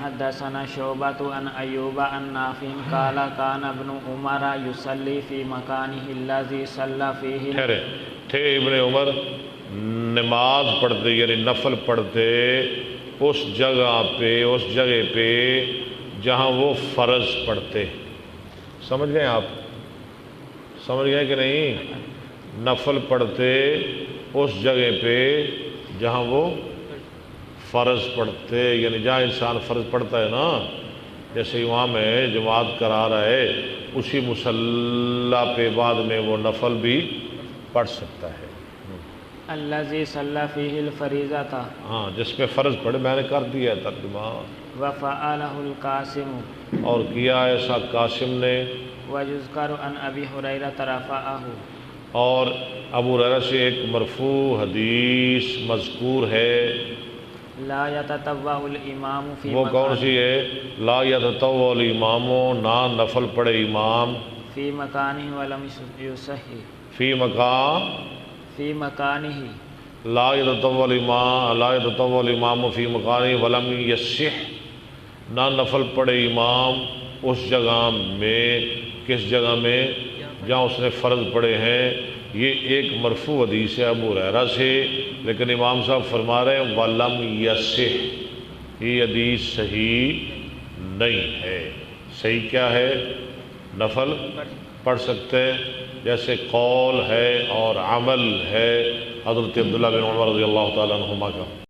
حدثنا شعبة عن أيوب عن نافع قال كان ابن عمر يصلي في مكانه الذي صلى فيه. ٹھہرے، تھے ابن عمر نماز پڑھتے یعنی نفل پڑھتے اس جگہ پہ جہاں وہ فرض پڑھتے. سمجھ گئے آپ؟ سمجھ گئے کہ نہیں؟ نفل پڑھتے اس جگہ پہ جہاں وہ فرض پڑھتے، یعنی جہاں انسان فرض پڑھتا ہے نا، جیسے امام ہے جماعت کرا رہا ہے، اسی مصلی پہ بعد میں وہ نفل بھی پڑھ سکتا ہے. الذي صلى فيه الفریضہ تھا. ہاں، جس پہ فرض پڑھے، میں نے کر دیا ہے ترجمہ. وفعله القاسم، اور کیا ایسا قاسم نے. ويذكر عن ابي هريرة رفعه، اور ابو ہریرہ سے ایک مرفوع حدیث مذکور ہے. لا يتطوع الامام في وہ کون مكان سی ہے؟ لا يتطوع الامام، نہ نفل پڑھے امام. في مكانه ولم يصحي، فی مکان في مكانه لا يتطوع الامام فی مکان ولم یصح، نہ نفل پڑھے امام اس جگہ میں. کس جگہ میں؟ جہاں اس نے فرض پڑھے ہیں. یہ ایک مرفوع حدیث ہے ابو ہریرہ سے، لیکن امام صاحب فرما رہے ہیں وَلَمْ يَصِحْ، یہ حدیث صحیح نہیں ہے. صحیح کیا ہے؟ نفل پڑھ سکتے، جیسے قول ہے اور عمل ہے حضرت عبداللہ بن عمر رضی اللہ تعالیٰ عنہما کا.